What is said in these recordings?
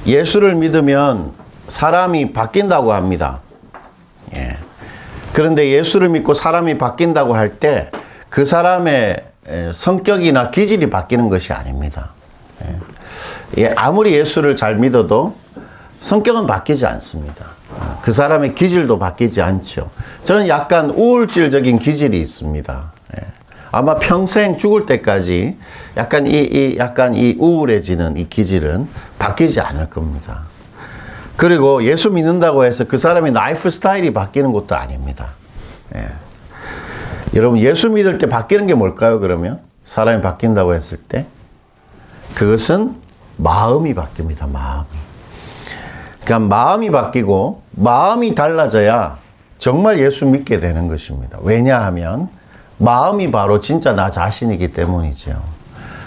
예수를 믿으면 사람이 바뀐다고 합니다. 예. 그런데 예수를 믿고 사람이 바뀐다고 할 때 그 사람의 성격이나 기질이 바뀌는 것이 아닙니다. 예. 아무리 예수를 잘 믿어도 성격은 바뀌지 않습니다. 그 사람의 기질도 바뀌지 않죠. 저는 약간 우울질적인 기질이 있습니다. 예. 아마 평생 죽을 때까지 약간 이 우울해지는 이 기질은 바뀌지 않을 겁니다. 그리고 예수 믿는다고 해서 그 사람의 라이프 스타일이 바뀌는 것도 아닙니다. 예. 여러분, 예수 믿을 때 바뀌는 게 뭘까요, 그러면? 사람이 바뀐다고 했을 때? 그것은 마음이 바뀝니다, 마음이. 그러니까 마음이 바뀌고, 마음이 달라져야 정말 예수 믿게 되는 것입니다. 왜냐하면, 마음이 바로 진짜 나 자신이기 때문이죠.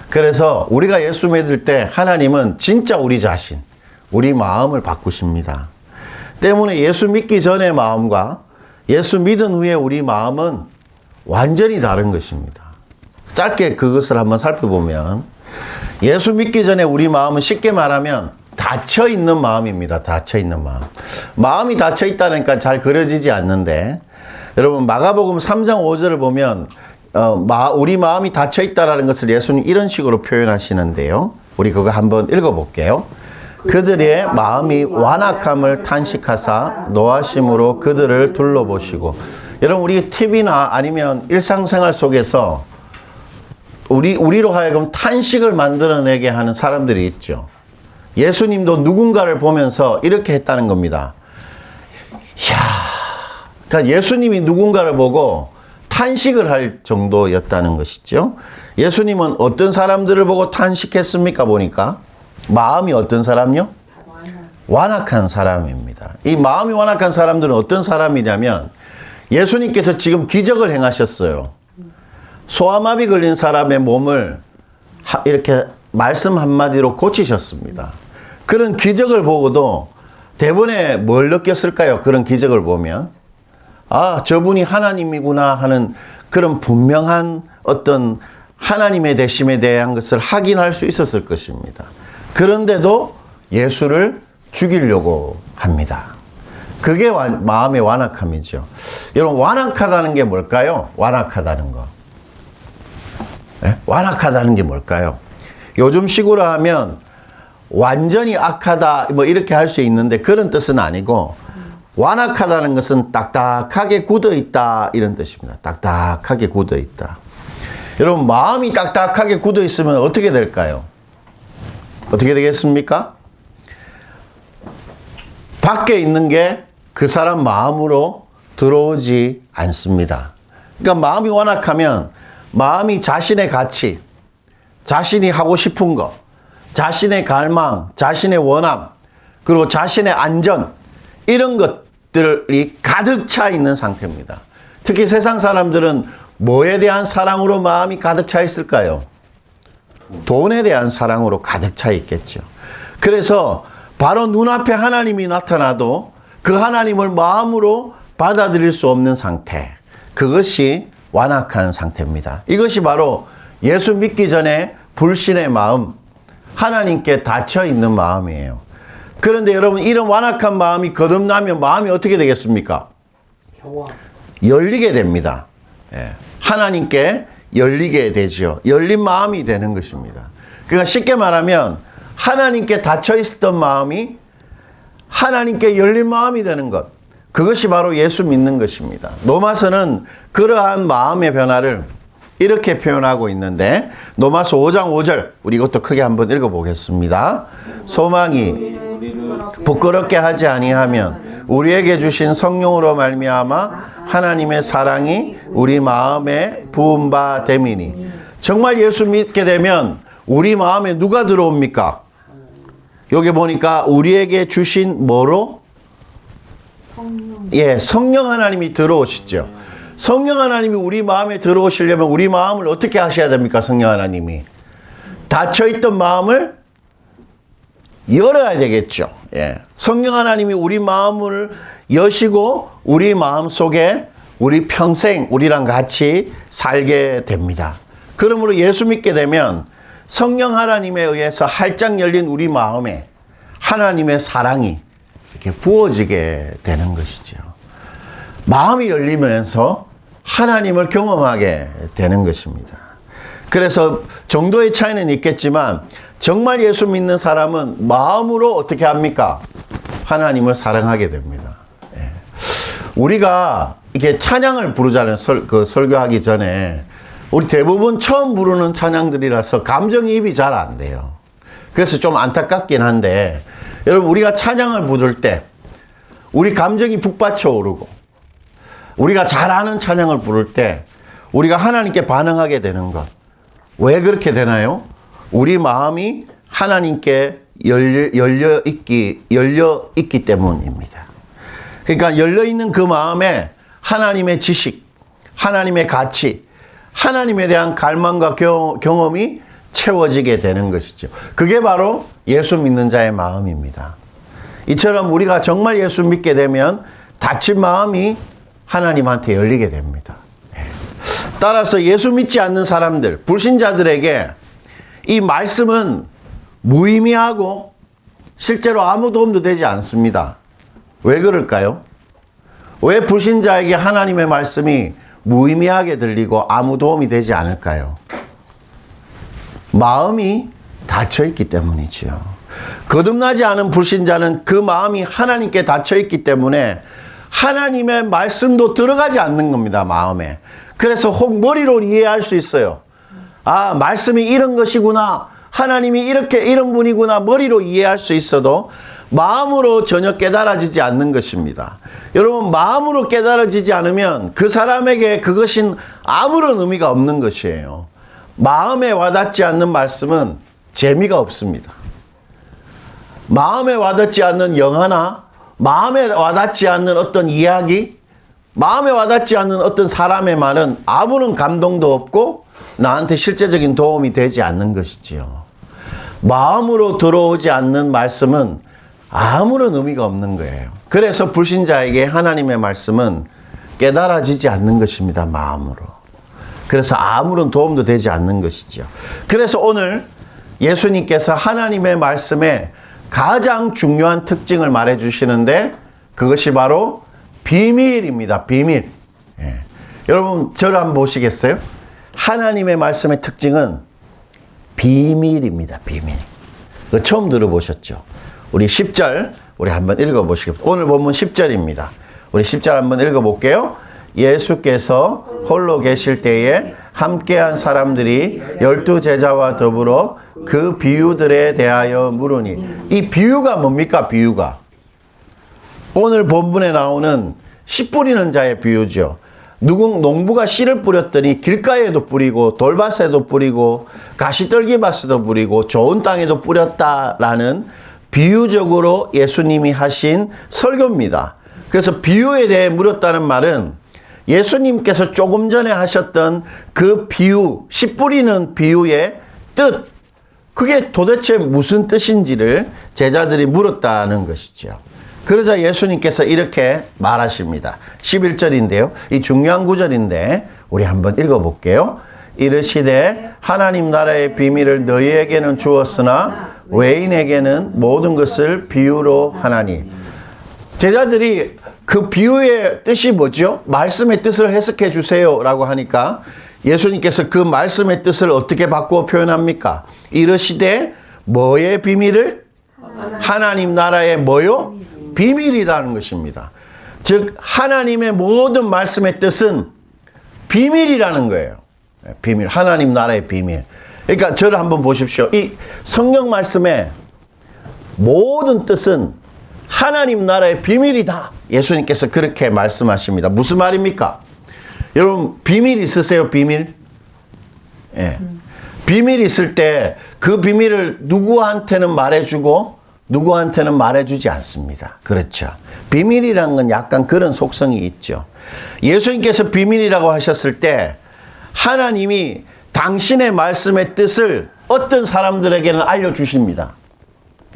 그래서 우리가 예수 믿을 때 하나님은 진짜 우리 자신, 우리 마음을 바꾸십니다. 때문에 예수 믿기 전의 마음과 예수 믿은 후에 우리 마음은 완전히 다른 것입니다. 짧게 그것을 한번 살펴보면 예수 믿기 전에 우리 마음은 쉽게 말하면 닫혀있는 마음입니다. 닫혀있는 마음. 마음이 닫혀있다니까 잘 그려지지 않는데 여러분 마가복음 3장 5절을 보면 우리 마음이 닫혀있다라는 것을 예수님 이런 식으로 표현하시는데요. 우리 그거 한번 읽어볼게요. 그들의 마음이 완악함을 탄식하사 노하심으로 그들을 둘러보시고. 여러분 우리 TV나 아니면 일상생활 속에서 우리로 하여금 탄식을 만들어내게 하는 사람들이 있죠. 예수님도 누군가를 보면서 이렇게 했다는 겁니다. 이야, 그러니까 예수님이 누군가를 보고 탄식을 할 정도였다는 것이죠. 예수님은 어떤 사람들을 보고 탄식했습니까? 보니까 마음이 어떤 사람요? 완악한 사람입니다. 이 마음이 완악한 사람들은 어떤 사람이냐면 예수님께서 지금 기적을 행하셨어요. 소아마비 걸린 사람의 몸을 이렇게 말씀 한마디로 고치셨습니다. 그런 기적을 보고도 대부분에 뭘 느꼈을까요? 그런 기적을 보면 아, 저분이 하나님이구나 하는 그런 분명한 어떤 하나님의 되심에 대한 것을 확인할 수 있었을 것입니다. 그런데도 예수를 죽이려고 합니다. 그게 마음의 완악함이죠. 여러분 완악하다는 게 뭘까요? 완악하다는 거. 네? 완악하다는 게 뭘까요? 요즘 식으로 하면 완전히 악하다 뭐 이렇게 할 수 있는데 그런 뜻은 아니고 완악하다는 것은 딱딱하게 굳어있다 이런 뜻입니다. 딱딱하게 굳어있다. 여러분 마음이 딱딱하게 굳어있으면 어떻게 될까요? 어떻게 되겠습니까? 밖에 있는 게 그 사람 마음으로 들어오지 않습니다. 그러니까 마음이 완악하면 마음이 자신의 가치, 자신이 하고 싶은 것, 자신의 갈망, 자신의 원함, 그리고 자신의 안전 이런 것들이 가득 차 있는 상태입니다. 특히 세상 사람들은 뭐에 대한 사랑으로 마음이 가득 차 있을까요? 돈에 대한 사랑으로 가득 차 있겠죠. 그래서 바로 눈앞에 하나님이 나타나도 그 하나님을 마음으로 받아들일 수 없는 상태, 그것이 완악한 상태입니다. 이것이 바로 예수 믿기 전에 불신의 마음, 하나님께 닫혀있는 마음이에요. 그런데 여러분 이런 완악한 마음이 거듭나면 마음이 어떻게 되겠습니까? 열리게 됩니다. 하나님께 열리게 되죠. 열린 마음이 되는 것입니다. 그러니까 쉽게 말하면 하나님께 닫혀있었던 마음이 하나님께 열린 마음이 되는 것, 그것이 바로 예수 믿는 것입니다. 로마서는 그러한 마음의 변화를 이렇게 표현하고 있는데 로마서 5장 5절 우리 이것도 크게 한번 읽어보겠습니다. 소망이 부끄럽게 하지 아니하면 우리에게 주신 성령으로 말미암아 하나님의 사랑이 우리 마음에 부은 바 됨이니. 정말 예수 믿게 되면 우리 마음에 누가 들어옵니까? 여기 보니까 우리에게 주신 뭐로? 성령. 예, 성령 하나님이 들어오시죠. 성령 하나님이 우리 마음에 들어오시려면 우리 마음을 어떻게 하셔야 됩니까? 성령 하나님이 닫혀있던 마음을 열어야 되겠죠. 예. 성령 하나님이 우리 마음을 여시고 우리 마음 속에 우리 평생 우리랑 같이 살게 됩니다. 그러므로 예수 믿게 되면 성령 하나님에 의해서 활짝 열린 우리 마음에 하나님의 사랑이 이렇게 부어지게 되는 것이죠. 마음이 열리면서 하나님을 경험하게 되는 것입니다. 그래서 정도의 차이는 있겠지만 정말 예수 믿는 사람은 마음으로 어떻게 합니까? 하나님을 사랑하게 됩니다. 예. 우리가 이렇게 찬양을 부르잖아요. 설교하기 전에 우리 대부분 처음 부르는 찬양들이라서 감정이입이 잘 안 돼요. 그래서 좀 안타깝긴 한데 여러분, 우리가 찬양을 부를 때 우리 감정이 북받쳐 오르고 우리가 잘 아는 찬양을 부를 때 우리가 하나님께 반응하게 되는 것, 왜 그렇게 되나요? 우리 마음이 하나님께 열려 있기 때문입니다. 그러니까 열려 있는 그 마음에 하나님의 지식, 하나님의 가치, 하나님에 대한 갈망과 경험이 채워지게 되는 것이죠. 그게 바로 예수 믿는 자의 마음입니다. 이처럼 우리가 정말 예수 믿게 되면 닫힌 마음이 하나님한테 열리게 됩니다. 따라서 예수 믿지 않는 사람들, 불신자들에게 이 말씀은 무의미하고 실제로 아무 도움도 되지 않습니다. 왜 그럴까요? 왜 불신자에게 하나님의 말씀이 무의미하게 들리고 아무 도움이 되지 않을까요? 마음이 닫혀있기 때문이지요. 거듭나지 않은 불신자는 그 마음이 하나님께 닫혀있기 때문에 하나님의 말씀도 들어가지 않는 겁니다, 마음에. 그래서 혹 머리로 이해할 수 있어요. 아, 말씀이 이런 것이구나. 하나님이 이런 분이구나. 머리로 이해할 수 있어도 마음으로 전혀 깨달아지지 않는 것입니다. 여러분, 마음으로 깨달아지지 않으면 그 사람에게 그것이 아무런 의미가 없는 것이에요. 마음에 와닿지 않는 말씀은 재미가 없습니다. 마음에 와닿지 않는 영화나 마음에 와닿지 않는 어떤 이야기, 마음에 와닿지 않는 어떤 사람의 말은 아무런 감동도 없고 나한테 실제적인 도움이 되지 않는 것이지요. 마음으로 들어오지 않는 말씀은 아무런 의미가 없는 거예요. 그래서 불신자에게 하나님의 말씀은 깨달아지지 않는 것입니다, 마음으로. 그래서 아무런 도움도 되지 않는 것이죠. 그래서 오늘 예수님께서 하나님의 말씀에 가장 중요한 특징을 말해 주시는데 그것이 바로 비밀입니다. 비밀. 예. 여러분, 저를 한번 보시겠어요? 하나님의 말씀의 특징은 비밀입니다. 비밀. 그거 처음 들어보셨죠? 우리 10절 우리 한번 읽어보시겠습니다. 오늘 본문 10절입니다. 우리 10절 한번 읽어볼게요. 예수께서 홀로 계실 때에 함께한 사람들이 12 제자와 더불어 그 비유들에 대하여 물으니, 이 비유가 뭡니까? 비유가 오늘 본문에 나오는 씨 뿌리는 자의 비유죠. 농부가 씨를 뿌렸더니 길가에도 뿌리고 돌밭에도 뿌리고 가시떨기밭에도 뿌리고 좋은 땅에도 뿌렸다라는 비유적으로 예수님이 하신 설교입니다. 그래서 비유에 대해 물었다는 말은 예수님께서 조금 전에 하셨던 그 비유, 씨 뿌리는 비유의 뜻, 그게 도대체 무슨 뜻인지를 제자들이 물었다는 것이죠. 그러자 예수님께서 이렇게 말하십니다. 11절인데요. 이 중요한 구절인데 우리 한번 읽어볼게요. 이르시되 하나님 나라의 비밀을 너희에게는 주었으나 외인에게는 모든 것을 비유로 하나니. 제자들이 그 비유의 뜻이 뭐죠? 말씀의 뜻을 해석해 주세요 라고 하니까 예수님께서 그 말씀의 뜻을 어떻게 바꾸어 표현합니까? 이르시되 뭐의 비밀을? 하나님 나라의 뭐요? 비밀이라는 것입니다. 즉 하나님의 모든 말씀의 뜻은 비밀이라는 거예요. 비밀, 하나님 나라의 비밀. 그러니까 저를 한번 보십시오. 이 성경 말씀의 모든 뜻은 하나님 나라의 비밀이다. 예수님께서 그렇게 말씀하십니다. 무슨 말입니까? 여러분, 비밀 있으세요? 비밀? 예. 비밀 있을 때 그 비밀을 누구한테는 말해주고 누구한테는 말해주지 않습니다. 그렇죠. 비밀이란 건 약간 그런 속성이 있죠. 예수님께서 비밀이라고 하셨을 때 하나님이 당신의 말씀의 뜻을 어떤 사람들에게는 알려주십니다.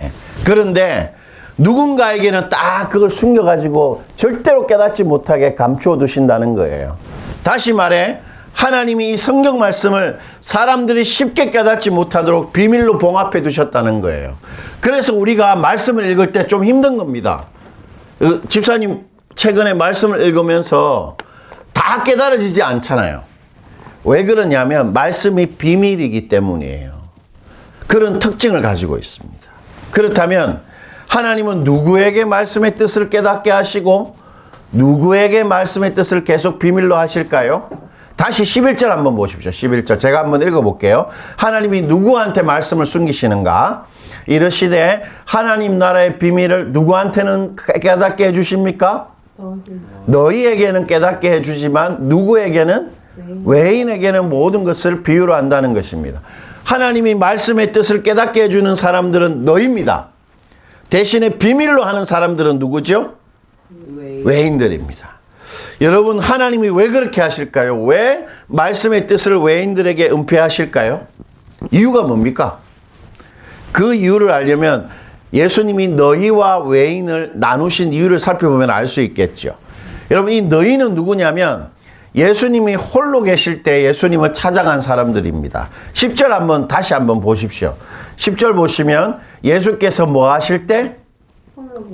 예. 그런데 누군가에게는 딱 그걸 숨겨가지고 절대로 깨닫지 못하게 감추어 두신다는 거예요. 다시 말해 하나님이 이 성경 말씀을 사람들이 쉽게 깨닫지 못하도록 비밀로 봉합해 두셨다는 거예요. 그래서 우리가 말씀을 읽을 때 좀 힘든 겁니다. 집사님 최근에 말씀을 읽으면서 다 깨달아지지 않잖아요. 왜 그러냐면 말씀이 비밀이기 때문이에요. 그런 특징을 가지고 있습니다. 그렇다면 하나님은 누구에게 말씀의 뜻을 깨닫게 하시고 누구에게 말씀의 뜻을 계속 비밀로 하실까요? 다시 11절 한번 보십시오. 11절 제가 한번 읽어볼게요. 하나님이 누구한테 말씀을 숨기시는가? 이르시되 하나님 나라의 비밀을 누구한테는 깨닫게 해주십니까? 너희에게는 깨닫게 해주지만 누구에게는? 외인에게는 모든 것을 비유로 한다는 것입니다. 하나님이 말씀의 뜻을 깨닫게 해주는 사람들은 너희입니다. 대신에 비밀로 하는 사람들은 누구죠? 외인들입니다. 여러분, 하나님이 왜 그렇게 하실까요? 왜 말씀의 뜻을 외인들에게 은폐하실까요? 이유가 뭡니까? 그 이유를 알려면 예수님이 너희와 외인을 나누신 이유를 살펴보면 알 수 있겠죠. 여러분, 이 너희는 누구냐면 예수님이 홀로 계실 때 예수님을 찾아간 사람들입니다. 10절 다시 한번 보십시오. 10절 보시면 예수께서 뭐 하실 때?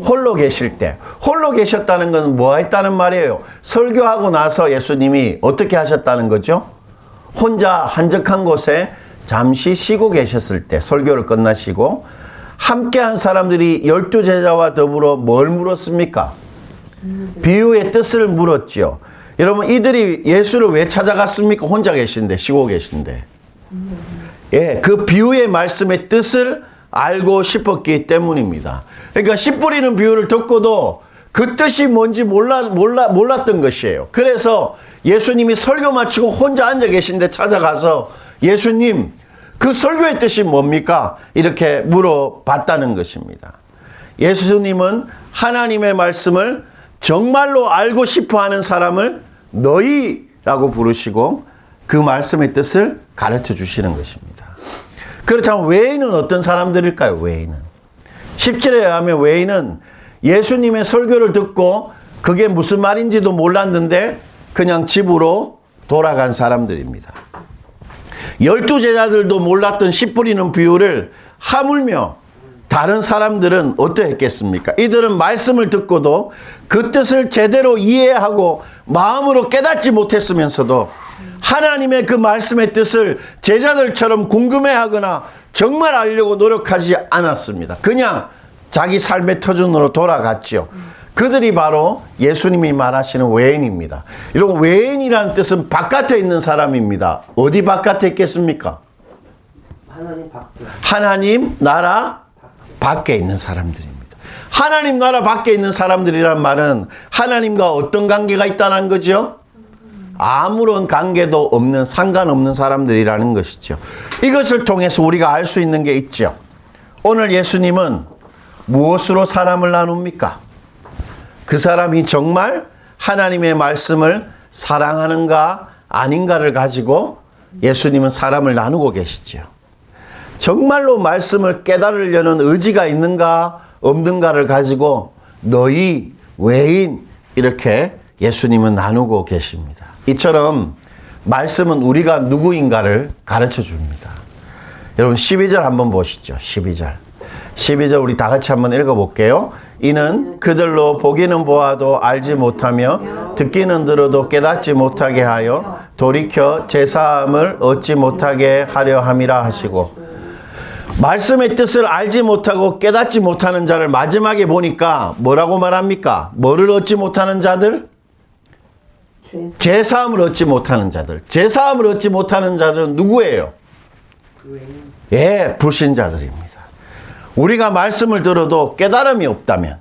홀로 계실 때. 홀로 계셨다는 건 뭐 했다는 말이에요? 설교하고 나서 예수님이 어떻게 하셨다는 거죠? 혼자 한적한 곳에 잠시 쉬고 계셨을 때, 설교를 끝나시고 함께한 사람들이 12제자와 더불어 뭘 물었습니까? 비유의 뜻을 물었죠. 여러분, 이들이 예수를 왜 찾아갔습니까? 혼자 계신데, 쉬고 계신데. 예, 그 비유의 말씀의 뜻을 알고 싶었기 때문입니다. 그러니까 씨 뿌리는 비유를 듣고도 그 뜻이 뭔지 몰랐던 것이에요. 그래서 예수님이 설교 마치고 혼자 앉아 계신데 찾아가서 예수님, 그 설교의 뜻이 뭡니까? 이렇게 물어봤다는 것입니다. 예수님은 하나님의 말씀을 정말로 알고 싶어 하는 사람을 너희라고 부르시고 그 말씀의 뜻을 가르쳐 주시는 것입니다. 그렇다면 외인은 어떤 사람들일까요? 외인은 10절에 의하면 외인은 예수님의 설교를 듣고 그게 무슨 말인지도 몰랐는데 그냥 집으로 돌아간 사람들입니다. 12제자들도 몰랐던 씨 뿌리는 비유를 하물며 다른 사람들은 어떠했겠습니까? 이들은 말씀을 듣고도 그 뜻을 제대로 이해하고 마음으로 깨닫지 못했으면서도 하나님의 그 말씀의 뜻을 제자들처럼 궁금해하거나 정말 알려고 노력하지 않았습니다. 그냥 자기 삶의 터전으로 돌아갔죠. 그들이 바로 예수님이 말하시는 외인입니다. 여러분, 외인이라는 뜻은 바깥에 있는 사람입니다. 어디 바깥에 있겠습니까? 하나님 나라 밖에 있는 사람들입니다. 하나님 나라 밖에 있는 사람들이란 말은 하나님과 어떤 관계가 있다는 거죠? 아무런 관계도 없는, 상관없는 사람들이라는 것이죠. 이것을 통해서 우리가 알 수 있는 게 있죠. 오늘 예수님은 무엇으로 사람을 나눕니까? 그 사람이 정말 하나님의 말씀을 사랑하는가 아닌가를 가지고 예수님은 사람을 나누고 계시죠. 정말로 말씀을 깨달으려는 의지가 있는가 없는가를 가지고 너희, 외인 이렇게 예수님은 나누고 계십니다. 이처럼 말씀은 우리가 누구인가를 가르쳐 줍니다. 여러분 12절 한번 보시죠. 12절 우리 다 같이 한번 읽어볼게요. 이는 그들로 보기는 보아도 알지 못하며 듣기는 들어도 깨닫지 못하게 하여 돌이켜 제사함을 얻지 못하게 하려 함이라 하시고, 말씀의 뜻을 알지 못하고 깨닫지 못하는 자를 마지막에 보니까 뭐라고 말합니까? 뭐를 얻지 못하는 자들? 제사함을 얻지 못하는 자들. 제사함을 얻지 못하는 자들은 누구예요? 예, 불신자들입니다. 우리가 말씀을 들어도 깨달음이 없다면,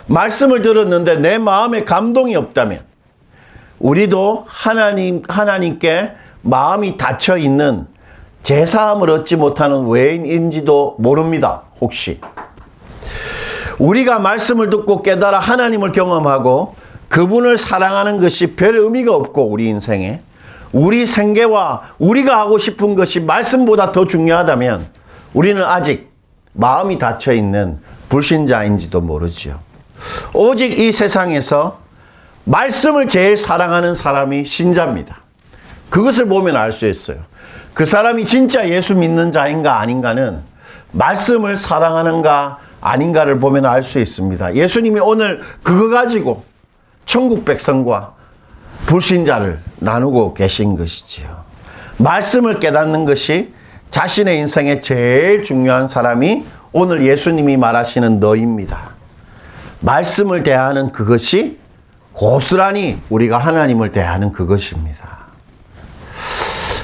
말씀을 들었는데 내 마음에 감동이 없다면, 우리도 하나님께 마음이 닫혀 있는 제사함을 얻지 못하는 외인인지도 모릅니다. 혹시 우리가 말씀을 듣고 깨달아 하나님을 경험하고 그분을 사랑하는 것이 별 의미가 없고, 우리 인생에 우리 생계와 우리가 하고 싶은 것이 말씀보다 더 중요하다면 우리는 아직 마음이 닫혀 있는 불신자인지도 모르죠. 오직 이 세상에서 말씀을 제일 사랑하는 사람이 신자입니다. 그것을 보면 알 수 있어요. 그 사람이 진짜 예수 믿는 자인가 아닌가는 말씀을 사랑하는가 아닌가를 보면 알 수 있습니다. 예수님이 오늘 그거 가지고 천국 백성과 불신자를 나누고 계신 것이지요. 말씀을 깨닫는 것이 자신의 인생에 제일 중요한 사람이 오늘 예수님이 말하시는 너입니다. 말씀을 대하는 그것이 고스란히 우리가 하나님을 대하는 그것입니다.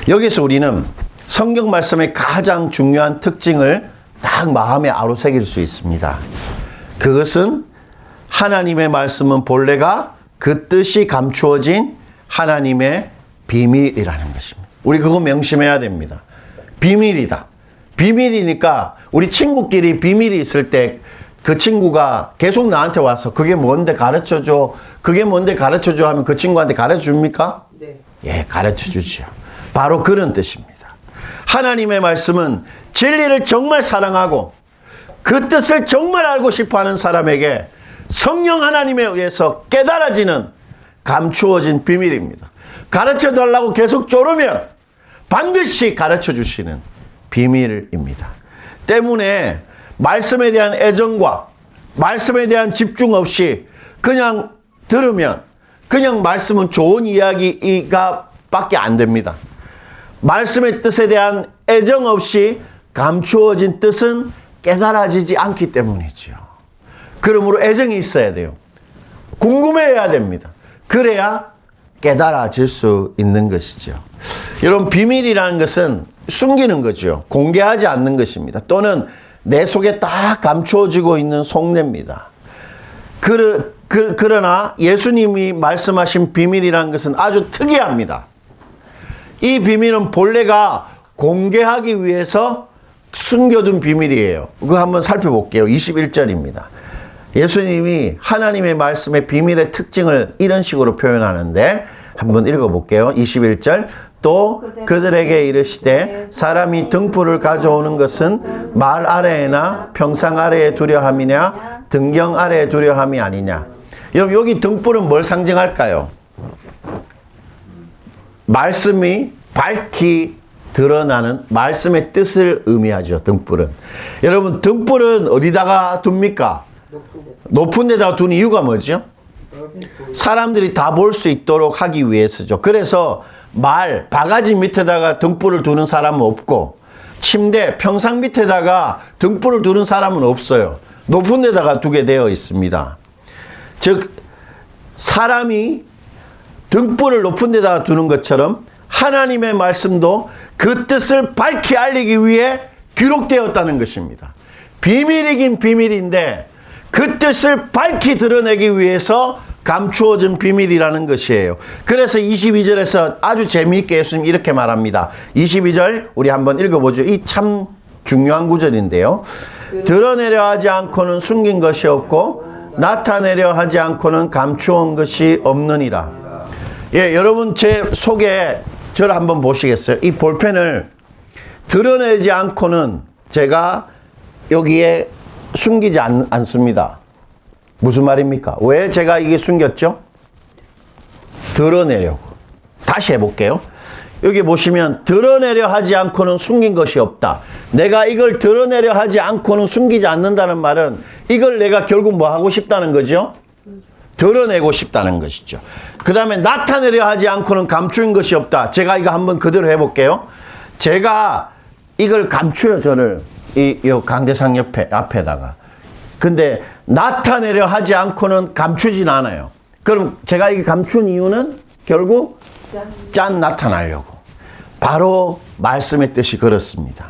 여기서 우리는 성경 말씀의 가장 중요한 특징을 딱 마음에 아로새길 수 있습니다. 그것은 하나님의 말씀은 본래가 그 뜻이 감추어진 하나님의 비밀이라는 것입니다. 우리 그거 명심해야 됩니다. 비밀이다. 비밀이니까 우리 친구끼리 비밀이 있을 때 그 친구가 계속 나한테 와서 그게 뭔데 가르쳐줘. 그게 뭔데 가르쳐줘 하면 그 친구한테 가르쳐줍니까? 네. 예, 가르쳐주지요. 바로 그런 뜻입니다. 하나님의 말씀은 진리를 정말 사랑하고 그 뜻을 정말 알고 싶어하는 사람에게 성령 하나님에 의해서 깨달아지는 감추어진 비밀입니다. 가르쳐달라고 계속 조르면 반드시 가르쳐주시는 비밀입니다. 때문에 말씀에 대한 애정과 말씀에 대한 집중 없이 그냥 들으면 그냥 말씀은 좋은 이야기가 밖에 안 됩니다. 말씀의 뜻에 대한 애정 없이 감추어진 뜻은 깨달아지지 않기 때문이죠. 그러므로 애정이 있어야 돼요. 궁금해야 됩니다. 그래야 깨달아질 수 있는 것이죠. 여러분, 비밀이라는 것은 숨기는 거죠. 공개하지 않는 것입니다. 또는 내 속에 딱 감추어지고 있는 속내입니다. 그러나 예수님이 말씀하신 비밀이라는 것은 아주 특이합니다. 이 비밀은 본래가 공개하기 위해서 숨겨둔 비밀이에요. 그거 한번 살펴볼게요. 21절입니다. 예수님이 하나님의 말씀의 비밀의 특징을 이런 식으로 표현하는데 한번 읽어볼게요. 21절. 또 그들에게 이르시되 사람이 등불을 가져오는 것은 말 아래에나 평상 아래에 두려 함이냐 등경 아래에 두려 함이 아니냐. 여러분, 여기 등불은 뭘 상징할까요? 말씀이 밝히 드러나는 말씀의 뜻을 의미하죠. 등불은. 여러분, 등불은 어디다가 둡니까? 높은 데다가 둔 이유가 뭐죠? 사람들이 다 볼 수 있도록 하기 위해서죠. 그래서 바가지 밑에다가 등불을 두는 사람은 없고 침대, 평상 밑에다가 등불을 두는 사람은 없어요. 높은 데다가 두게 되어 있습니다. 즉, 사람이 등불을 높은 데다가 두는 것처럼 하나님의 말씀도 그 뜻을 밝히 알리기 위해 기록되었다는 것입니다. 비밀이긴 비밀인데 그 뜻을 밝히 드러내기 위해서 감추어진 비밀이라는 것이에요. 그래서 22절에서 아주 재미있게 예수님 이렇게 말합니다. 22절 우리 한번 읽어보죠. 이 참 중요한 구절인데요. 드러내려 하지 않고는 숨긴 것이 없고 나타내려 하지 않고는 감추온 것이 없느니라. 예, 여러분 제 속에 저를 한번 보시겠어요? 이 볼펜을 드러내지 않고는 제가 여기에 숨기지 않습니다. 무슨 말입니까? 왜 제가 이게 숨겼죠? 드러내려고. 다시 해볼게요. 여기 보시면 드러내려 하지 않고는 숨긴 것이 없다. 내가 이걸 드러내려 하지 않고는 숨기지 않는다는 말은 이걸 내가 결국 뭐 하고 싶다는 거죠? 드러내고 싶다는 것이죠. 그 다음에 나타내려 하지 않고는 감추인 것이 없다. 제가 이거 한번 그대로 해볼게요. 제가 이걸 감추요, 저를. 이 강대상 앞에다가. 근데 나타내려 하지 않고는 감추진 않아요. 그럼 제가 이게 감춘 이유는 결국 짠 나타나려고. 바로 말씀의 뜻이 그렇습니다.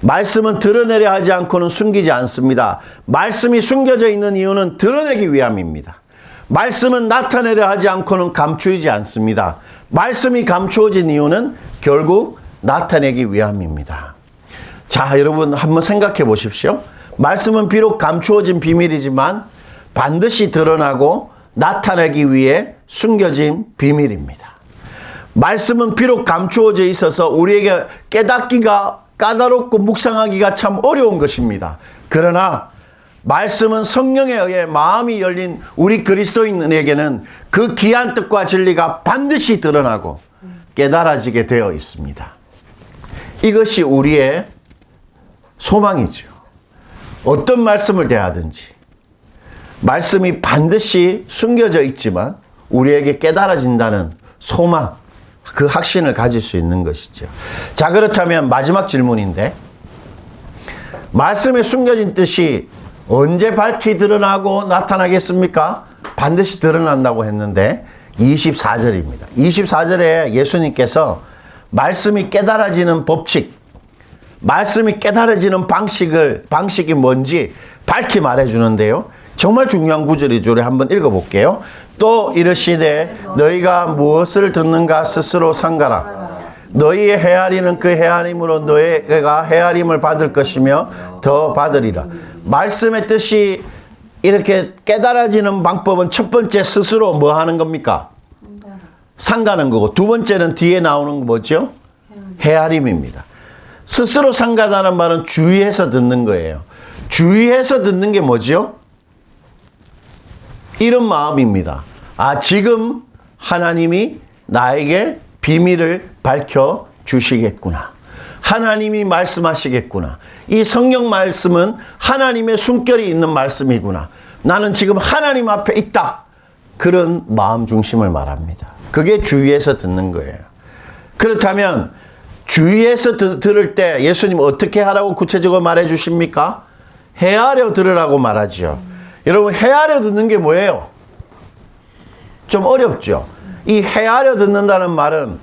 말씀은 드러내려 하지 않고는 숨기지 않습니다. 말씀이 숨겨져 있는 이유는 드러내기 위함입니다. 말씀은 나타내려 하지 않고는 감추지 않습니다. 말씀이 감추어진 이유는 결국 나타내기 위함입니다. 자, 여러분 한번 생각해 보십시오. 말씀은 비록 감추어진 비밀이지만 반드시 드러나고 나타내기 위해 숨겨진 비밀입니다. 말씀은 비록 감추어져 있어서 우리에게 깨닫기가 까다롭고 묵상하기가 참 어려운 것입니다. 그러나 말씀은 성령에 의해 마음이 열린 우리 그리스도인에게는 그 귀한 뜻과 진리가 반드시 드러나고 깨달아지게 되어 있습니다. 이것이 우리의 소망이죠. 어떤 말씀을 대하든지 말씀이 반드시 숨겨져 있지만 우리에게 깨달아진다는 소망, 그 확신을 가질 수 있는 것이죠. 자, 그렇다면 마지막 질문인데, 말씀에 숨겨진 뜻이 언제 밝히 드러나고 나타나겠습니까? 반드시 드러난다고 했는데 24절입니다. 24절에 예수님께서 말씀이 깨달아지는 법칙, 말씀이 깨달아지는 방식이 뭔지 밝히 말해주는데요. 정말 중요한 구절이죠. 우리 한번 읽어볼게요. 또 이르시되 너희가 무엇을 듣는가 스스로 삼가라. 너희의 헤아리는 그 헤아림으로 너희가 헤아림을 받을 것이며 더 받으리라. 말씀의 뜻이 이렇게 깨달아지는 방법은 첫 번째 스스로 뭐 하는 겁니까? 삼가는 거고, 두 번째는 뒤에 나오는 거 뭐죠? 헤아림입니다. 스스로 삼가다는 말은 주의해서 듣는 거예요. 주의해서 듣는 게 뭐죠? 이런 마음입니다. 아, 지금 하나님이 나에게 비밀을 밝혀 주시겠구나. 하나님이 말씀하시겠구나. 이 성경 말씀은 하나님의 숨결이 있는 말씀이구나. 나는 지금 하나님 앞에 있다. 그런 마음 중심을 말합니다. 그게 주의해서 듣는 거예요. 그렇다면 주의해서 들을 때 예수님 어떻게 하라고 구체적으로 말해 주십니까? 헤아려 들으라고 말하죠. 여러분, 헤아려 듣는 게 뭐예요? 좀 어렵죠? 이 헤아려 듣는다는 말은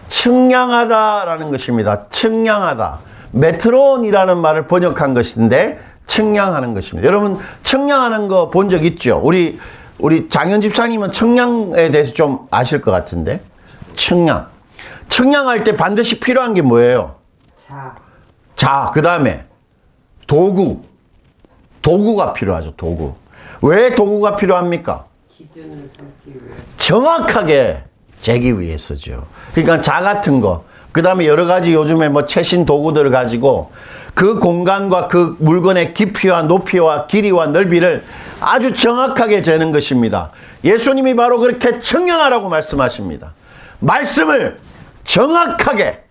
측량하다라는 것입니다. 측량하다. 메트론이라는 말을 번역한 것인데 측량하는 것입니다. 여러분, 측량하는 거 본 적 있죠? 우리 장현 집사님은 측량에 대해서 좀 아실 것 같은데. 측량. 측량할 때 반드시 필요한 게 뭐예요? 자, 그 다음에 도구가 필요하죠. 도구. 왜 도구가 필요합니까? 기준을 삼기 위해. 정확하게 재기 위해서죠. 그러니까 자 같은 거, 그 다음에 여러 가지 요즘에 뭐 최신 도구들을 가지고 그 공간과 그 물건의 깊이와 높이와 길이와 넓이를 아주 정확하게 재는 것입니다. 예수님이 바로 그렇게 측량하라고 말씀하십니다. 말씀을 정확하게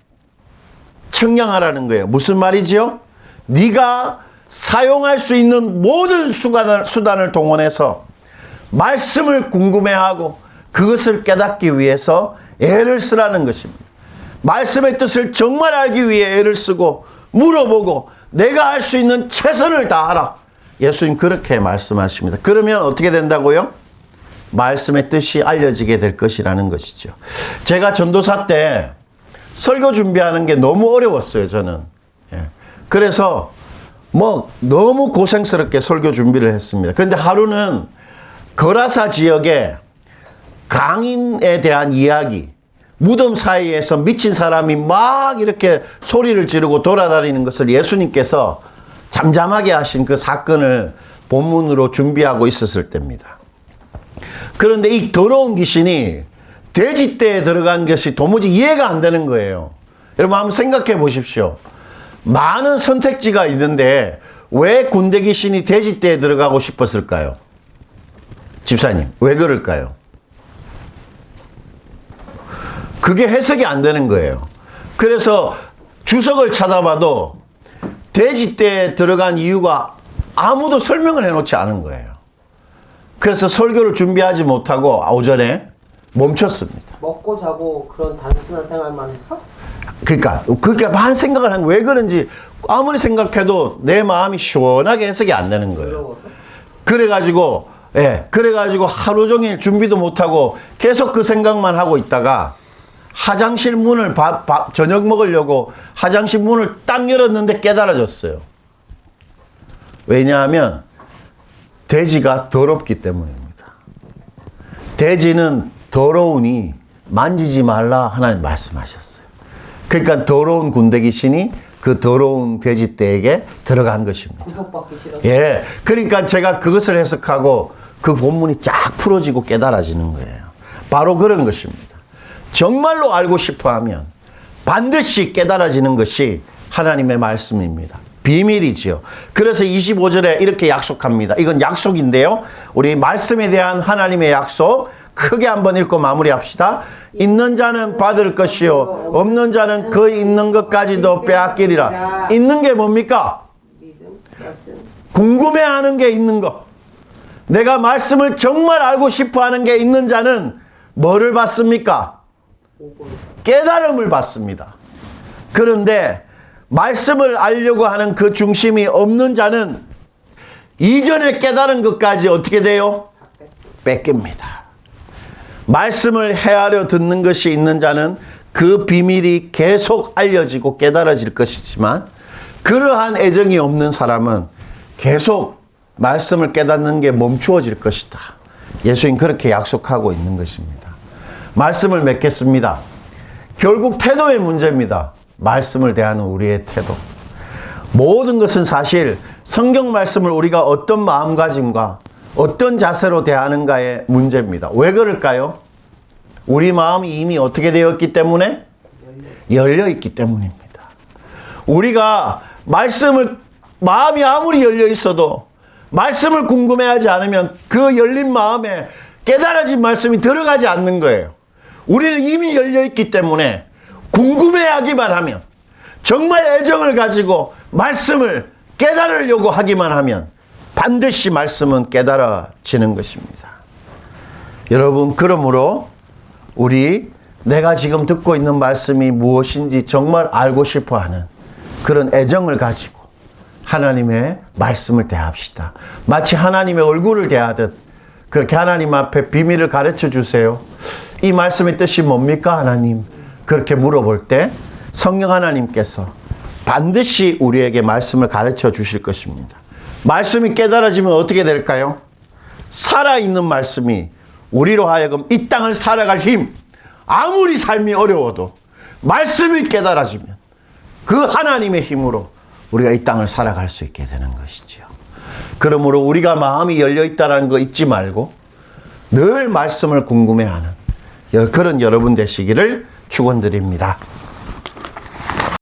측량하라는 거예요. 무슨 말이지요? 네가 사용할 수 있는 모든 수단을 동원해서 말씀을 궁금해하고 그것을 깨닫기 위해서 애를 쓰라는 것입니다. 말씀의 뜻을 정말 알기 위해 애를 쓰고 물어보고 내가 할 수 있는 최선을 다하라. 예수님 그렇게 말씀하십니다. 그러면 어떻게 된다고요? 말씀의 뜻이 알려지게 될 것이라는 것이죠. 제가 전도사 때 설교 준비하는 게 너무 어려웠어요, 저는. 그래서 너무 고생스럽게 설교 준비를 했습니다. 그런데 하루는 거라사 지역에 강인에 대한 이야기, 무덤 사이에서 미친 사람이 막 이렇게 소리를 지르고 돌아다니는 것을 예수님께서 잠잠하게 하신 그 사건을 본문으로 준비하고 있었을 때입니다. 그런데 이 더러운 귀신이 돼지떼에 들어간 것이 도무지 이해가 안 되는 거예요. 여러분 한번 생각해 보십시오. 많은 선택지가 있는데 왜 군대 귀신이 돼지떼에 들어가고 싶었을까요? 집사님, 왜 그럴까요? 그게 해석이 안 되는 거예요. 그래서 주석을 찾아봐도 돼지떼에 들어간 이유가 아무도 설명을 해놓지 않은 거예요. 그래서 설교를 준비하지 못하고 오전에 멈췄습니다. 먹고 자고 그런 단순한 생활만 해서? 그러니까 그렇게 많은 생각을 한 왜 그런지 아무리 생각해도 내 마음이 시원하게 해석이 안 되는 거예요. 그래가지고 하루 종일 준비도 못하고 계속 그 생각만 하고 있다가 화장실 문을 저녁 먹으려고 화장실 문을 딱 열었는데 깨달아졌어요. 왜냐하면 돼지가 더럽기 때문입니다. 돼지는 더러우니 만지지 말라 하나님 말씀하셨어요. 그러니까 더러운 군대 귀신이 그 더러운 돼지떼에게 들어간 것입니다. 구속받기 싫어서. 예, 그러니까 제가 그것을 해석하고 그 본문이 쫙 풀어지고 깨달아지는 거예요. 바로 그런 것입니다. 정말로 알고 싶어하면 반드시 깨달아지는 것이 하나님의 말씀입니다. 비밀이지요. 그래서 25절에 이렇게 약속합니다. 이건 약속인데요. 우리 말씀에 대한 하나님의 약속, 크게 한번 읽고 마무리합시다. 있는 자는 받을 것이요 없는 자는 그 있는 것까지도 빼앗기리라. 있는 게 뭡니까? 믿음, 말씀, 궁금해하는 게 있는 거. 내가 말씀을 정말 알고 싶어하는 게 있는 자는 뭐를 받습니까? 보고, 깨달음을 받습니다. 그런데 말씀을 알려고 하는 그 중심이 없는 자는 이전에 깨달은 것까지 어떻게 돼요? 뺏깁니다. 말씀을 헤아려 듣는 것이 있는 자는 그 비밀이 계속 알려지고 깨달아질 것이지만 그러한 애정이 없는 사람은 계속 말씀을 깨닫는 게 멈추어질 것이다. 예수님 그렇게 약속하고 있는 것입니다. 말씀을 맺겠습니다. 결국 태도의 문제입니다. 말씀을 대하는 우리의 태도. 모든 것은 사실 성경 말씀을 우리가 어떤 마음가짐과 어떤 자세로 대하는가의 문제입니다. 왜 그럴까요? 우리 마음이 이미 어떻게 되었기 때문에? 열려 있기 때문입니다. 우리가 마음이 아무리 열려 있어도 말씀을 궁금해하지 않으면 그 열린 마음에 깨달아진 말씀이 들어가지 않는 거예요. 우리는 이미 열려 있기 때문에 궁금해하기만 하면, 정말 애정을 가지고 말씀을 깨달으려고 하기만 하면 반드시 말씀은 깨달아지는 것입니다. 여러분, 그러므로 내가 지금 듣고 있는 말씀이 무엇인지 정말 알고 싶어 하는 그런 애정을 가지고 하나님의 말씀을 대합시다. 마치 하나님의 얼굴을 대하듯 그렇게 하나님 앞에 비밀을 가르쳐 주세요. 이 말씀의 뜻이 뭡니까, 하나님? 그렇게 물어볼 때 성령 하나님께서 반드시 우리에게 말씀을 가르쳐 주실 것입니다. 말씀이 깨달아지면 어떻게 될까요? 살아있는 말씀이 우리로 하여금 이 땅을 살아갈 힘, 아무리 삶이 어려워도 말씀이 깨달아지면 그 하나님의 힘으로 우리가 이 땅을 살아갈 수 있게 되는 것이죠. 그러므로 우리가 마음이 열려 있다는 거 잊지 말고 늘 말씀을 궁금해하는 그런 여러분 되시기를 축원드립니다.